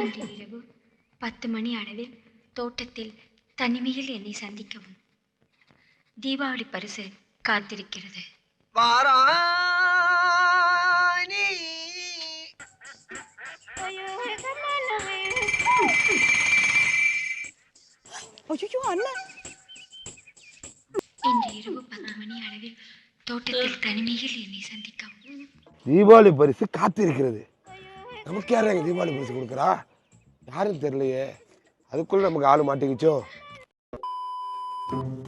இன்று இரவு 10 மணி அளவில் தோட்டத்தில் தனிமையில் என்னை சந்திக்கவும். தீபாவளி பரிசு காத்திருக்கிறது. இன்று இரவு 10 மணி அளவில் தோட்டத்தில் தனிமையில் என்னை சந்திக்கவும். தீபாவளி பரிசு காத்திருக்கிறது. நமக்கு யாரும் எங்க தீபாவளி பரிசு கொடுக்குறா? யாரும் தெரியலையே. அதுக்குள்ள நமக்கு ஆளு மாட்டிக்கிச்சோ.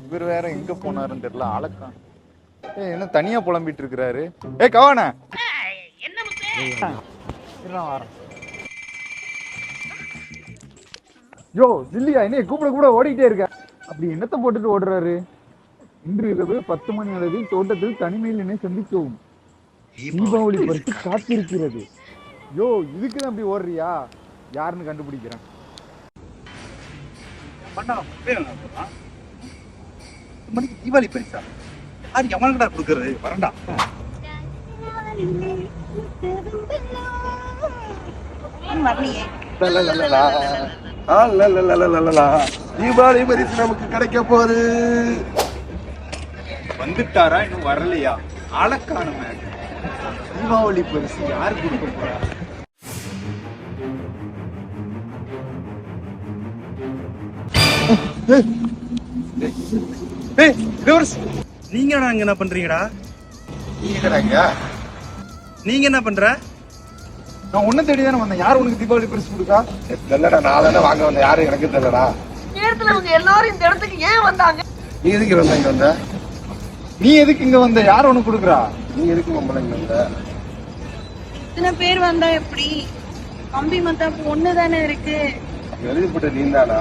இவர் வேற எங்க போனாருன்னு தெரியல. ஆளக்கா என்ன தனியா புலம்பிட்டு இருக்கிறாரு. கவான யோ ஜில்லியா என்ன கூப்பிட கூட ஓடிக்கிட்டே இருக்க. அப்படி என்னத்தை போட்டுட்டு ஓடுறாரு? இன்று இரவு 10 மணி அளவில் தோட்டத்தில் தனிமையில் என்னை சந்திக்கவும். தீபாவளி பரிசு காத்திருக்கிறது. யோ இதுக்குதான் அப்படி ஓடுறியா? யாருன்னு கண்டுபிடிக்கிறேன். தீபாவளி பரிசா? அது எவனுக்குடா கொடுக்கறது? வரண்டா. தீபாவளி பரிசு நமக்கு கிடைக்க போகுது. வந்துட்டாரா? இன்னும் வரலையா? ஆளக்கானுமே. தீபாவளி பரிசு யாரு கொடுக்க போறா? நீங்க என்ன பண்றீங்கடா? நீங்க என்ன பண்ற? நான் உன்ன தேடி தானே வந்தேன். யார் உனக்கு தீபாவளி பரிசு கொடுக்கா? தெரியலடா. நான் தானே வாங்க வந்தேன். யாரும் எனக்கு தெரியலடா. நேரத்துல அவங்க எல்லாரும் இந்த இடத்துக்கு ஏன் வந்தாங்க? நீ எதுக்கு வந்த இங்க வந்த? நீ எதுக்கு இங்க வந்த? யார் உனக்கு கொடுக்குறா? நீ எதுக்கு நம்மள இங்க வந்த? இத்தனை பேர் வந்தா எப்படி? கம்பி மத்த ஒண்ணு தானே இருக்கு. எழுதிப்பட்ட நீ தானா?